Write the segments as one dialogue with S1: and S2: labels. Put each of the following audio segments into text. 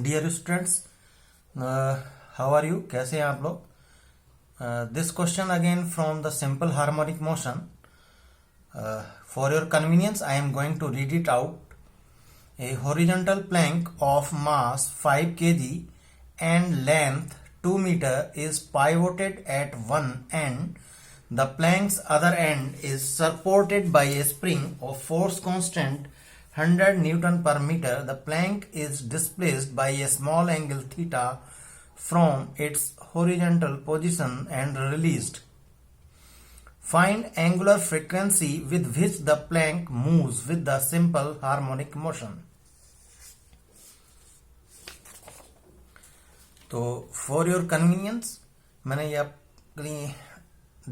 S1: Dear students, how are you? कैसे हैं आप लोग? This question again from the simple harmonic motion. For your convenience I am going to read it out. A horizontal plank of mass 5 kg and length 2 meter is pivoted at one end. The plank's other end is supported by a spring of force constant 100 Newton per meter. The plank is displaced by a small angle theta from its horizontal position and released. Find angular frequency with which the plank moves with the simple harmonic motion. तो for your convenience मैंने ये अपनी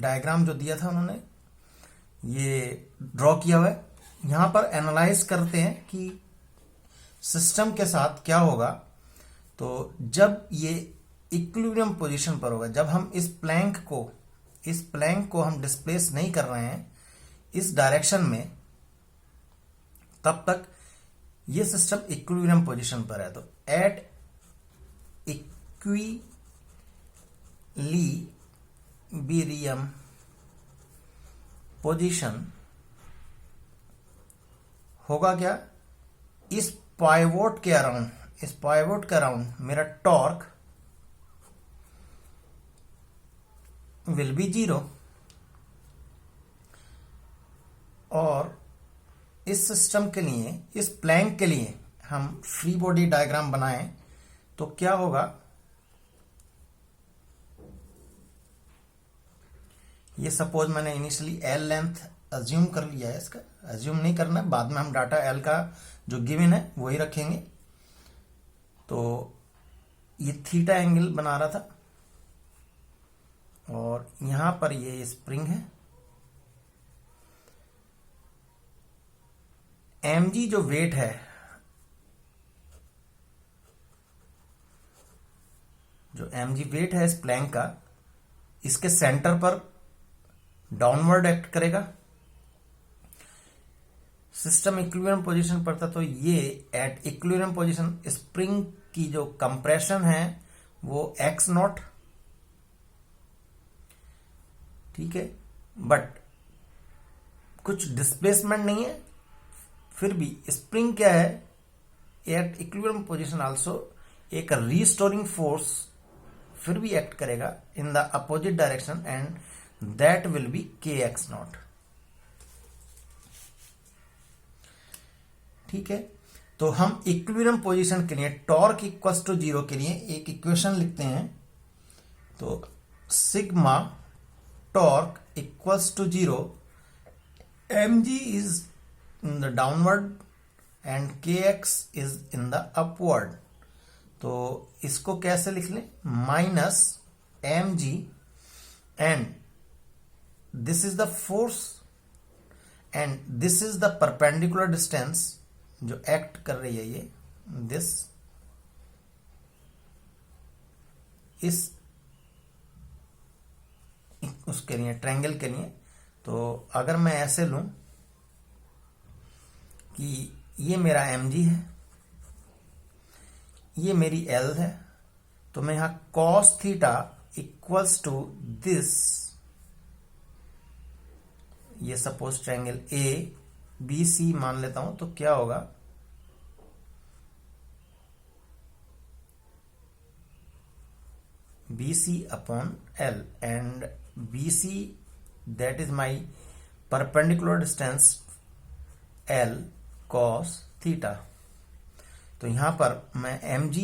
S1: diagram जो दिया था उन्होंने ये draw किया हुआ है. यहां पर एनालाइज करते हैं कि सिस्टम के साथ क्या होगा. तो जब ये इक्विलिब्रियम पोजीशन पर होगा, जब हम इस प्लैंक को हम डिस्प्लेस नहीं कर रहे हैं इस डायरेक्शन में, तब तक ये सिस्टम इक्विलिब्रियम पोजीशन पर है. तो एट इक्विलिब्रियम पोजीशन होगा क्या? इस पाइवोट के अराउंड मेरा टॉर्क विल बी 0. और इस सिस्टम के लिए, इस प्लैंक के लिए हम फ्री बॉडी डायग्राम बनाएं तो क्या होगा? ये सपोज मैंने इनिशियली एल लेंथ अज्यूम कर लिया है. इसका अज्यूम नहीं करना है, बाद में हम डाटा एल का जो गिवन है वही रखेंगे. तो ये थीटा एंगल बना रहा था और यहां पर ये स्प्रिंग है. mg जो वेट है, जो mg वेट है इस प्लैंक का, इसके सेंटर पर डाउनवर्ड एक्ट करेगा. सिस्टम इक्विलिब्रियम पोजीशन पर था तो ये एट इक्विलिब्रियम पोजीशन स्प्रिंग की जो कंप्रेशन है वो एक्स नॉट, ठीक है, बट कुछ डिस्प्लेसमेंट नहीं है. फिर भी स्प्रिंग क्या है? एट इक्विलिब्रियम पोजीशन आल्सो एक रीस्टोरिंग फोर्स फिर भी एक्ट करेगा in the opposite direction and that will be kx not. ठीक है, तो हम इक्विलिब्रियम पोजीशन के लिए टॉर्क इक्वल्स टू 0 के लिए एक इक्वेशन लिखते हैं. तो sigma torque equals to 0, mg is in the downward and kx is in the upward. तो इसको कैसे लिख लें? Minus mg and this is the force and this is the perpendicular distance जो एक्ट कर रही है. ये दिस इस उसके लिए ट्रायंगल के लिए. तो अगर मैं ऐसे लूं कि ये मेरा mg है, ये मेरी l है, तो मैं यहां cos theta equals to this, ये suppose triangle A B C मान लेता हूं. तो क्या होगा? BC upon L and BC that is my perpendicular distance L cos theta. तो यहां पर मैं mg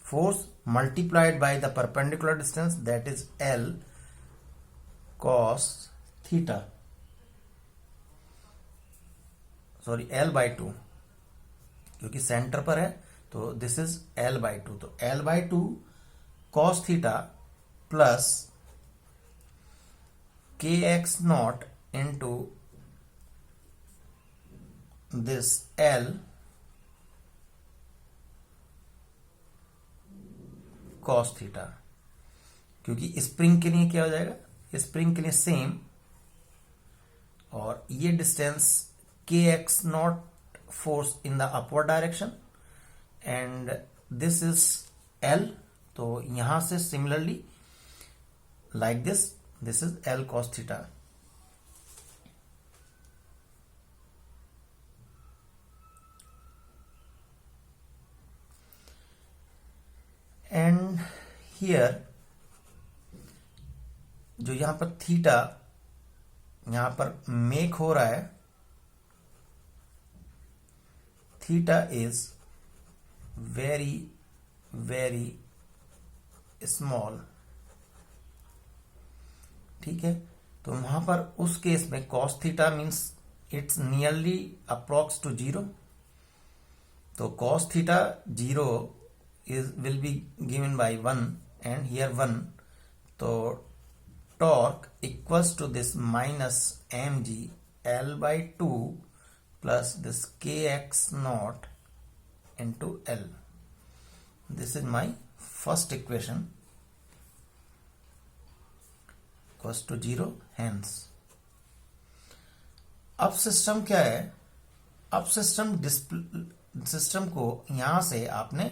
S1: force multiplied by the perpendicular distance that is L cos theta, sorry L by 2, क्योंकि सेंटर पर है तो दिस इज L बाई 2. तो L by 2 cos theta plus kx not into this L cos theta. क्योंकि spring के लिए क्या हो जाएगा? स्प्रिंग के लिए सेम, और ये distance kx not force in the upward direction and this is L, तो यहां से similarly like this is L cos theta. And here जो यहां पर थीटा यहां पर मेक हो रहा है, theta is very very small. ठीक है, तो वहां पर उस केस में cos theta means it's nearly approx to 0. तो cos theta 0 is will be given by 1 and here 1. तो torque equals to this minus mg L by 2 plus this kx naught into L. This is my first equation, equals to 0. hence अब system क्या है, अब system को यहां से आपने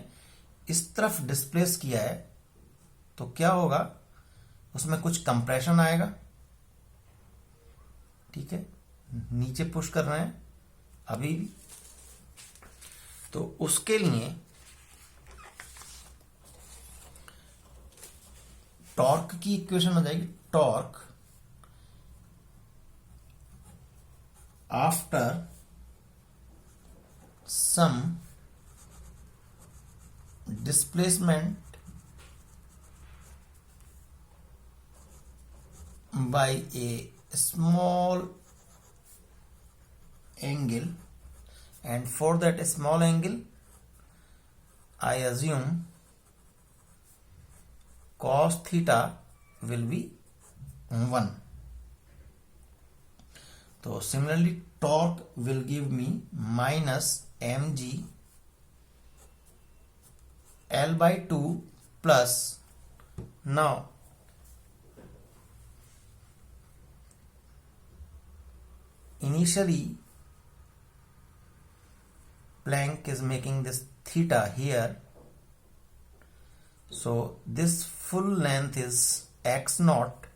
S1: इस तरफ डिस्प्लेस किया है, तो क्या होगा, उसमें कुछ कंप्रेशन आएगा. ठीक है, नीचे पुश कर रहे हैं अभी भी, तो उसके लिए टॉर्क की इक्वेशन हो जाएगी, torque after some displacement by a small angle, and for that small angle I assume cos theta will be 1. So similarly torque will give me minus mg L by 2 plus, now initially Planck is making this theta here, so this full length is x naught.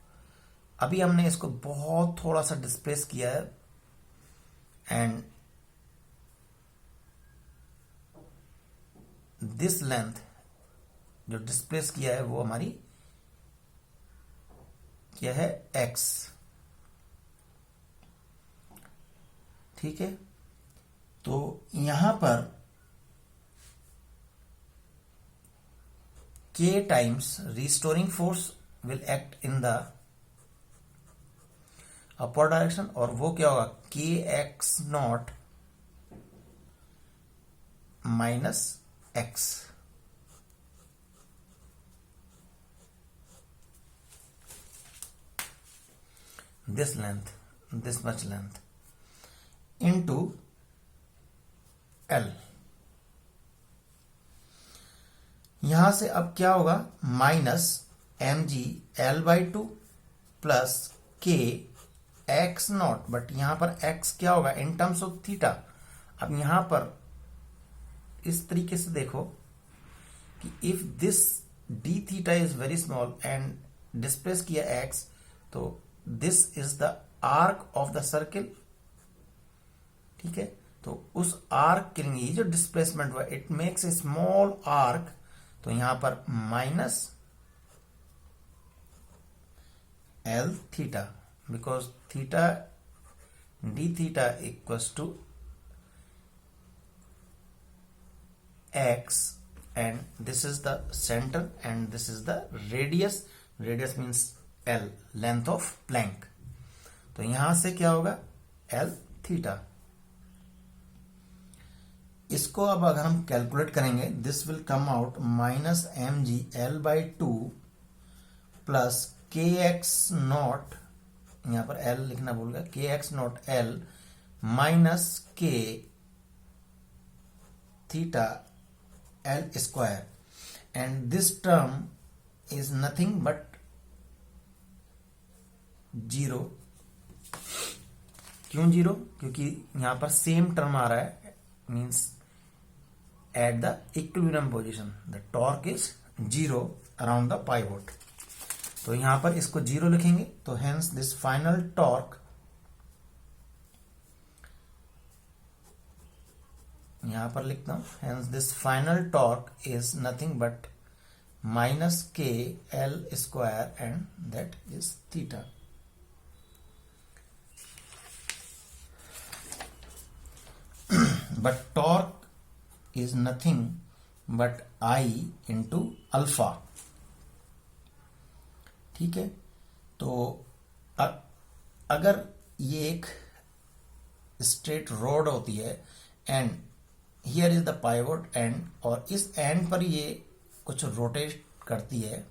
S1: अभी हमने इसको बहुत थोड़ा सा displace किया है, and this length जो displace किया है वो हमारी क्या है, x. ठीक है, तो यहां पर k times restoring force will act in the upper direction, और वो क्या होगा, kx not minus x. this length, this much length into L. यहां से अब क्या होगा, minus mg L by 2 plus k x not, but यहां पर x क्या होगा इन टर्म्स ऑफ थीटा. अब यहां पर इस तरीके से देखो कि if this d theta is very small and displace किया x, तो this is the arc of the circle. ठीक है, तो उस आर्क के लिए जो डिस्प्लेसमेंट हुआ, it makes a small arc. तो यहां पर minus L theta, because theta d theta equals to x, and this is the center and this is the radius. Radius means L, length of Planck. तो यहां से क्या होगा, L theta. इसको अब अगर हम कैलकुलेट करेंगे, this will come out minus mg L by 2 plus kx not, यहां पर L लिखना भूल गया, kx not L minus k theta L square, and this term is nothing but 0. क्यों 0? क्योंकि यहां पर सेम टर्म आ रहा है, means at the equilibrium position. The torque is 0 around the pivot. तो यहां पर इसको 0 लिखेंगे, तो hence this final torque, यहां पर लिखता हूं, hence this final torque is nothing but minus k L square, and that is theta. But torque is nothing but I into alpha. ठीक है, तो अगर ये एक स्ट्रेट रोड होती है and here is the pivot and, और इस एंड पर ये कुछ रोटेट करती है,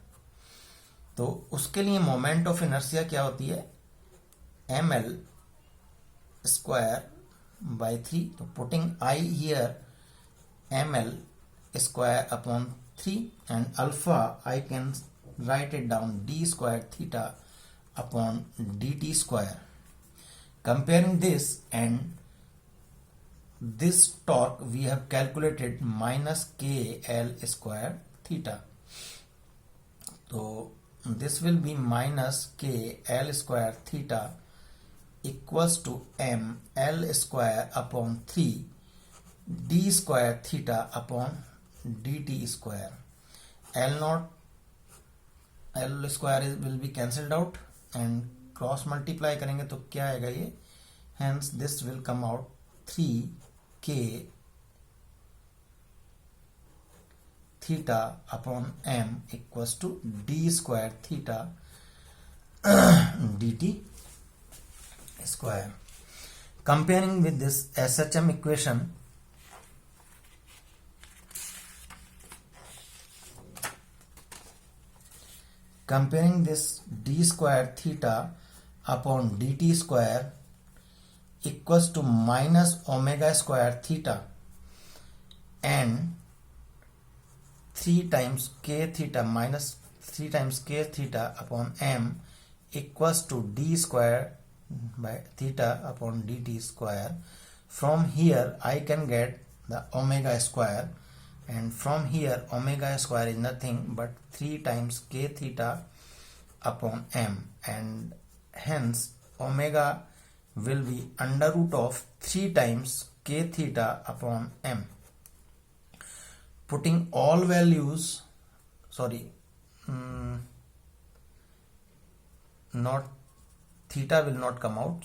S1: तो उसके लिए मोमेंट ऑफ इनर्शिया क्या होती है, ml स्क्वायर by 3. तो putting I here, ml square upon 3, and alpha I can write it down d square theta upon dt square. Comparing this and this torque, we have calculated minus k L square theta. So this will be minus k L square theta equals to m L square upon 3 d square theta upon dt square. L square will be cancelled out and cross multiply करेंगे तो क्या आएगा ये, hence this will come out 3k theta upon m equals to d square theta dt square. Comparing with this SHM equation, comparing this d square theta upon dt square equals to minus omega square theta and 3 times k theta minus 3 times k theta upon m equals to d square by theta upon dt square. From here I can get the omega square, and from here omega square is nothing but 3 times k theta upon m, and hence omega will be under root of 3 times k theta upon m. Putting all values, not theta will not come out,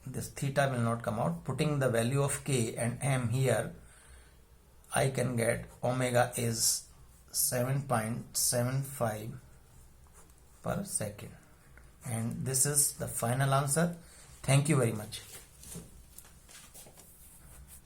S1: this theta will not come out. Putting the value of k and m here, I can get omega is 7.75 per second, and this is the final answer. Thank you very much.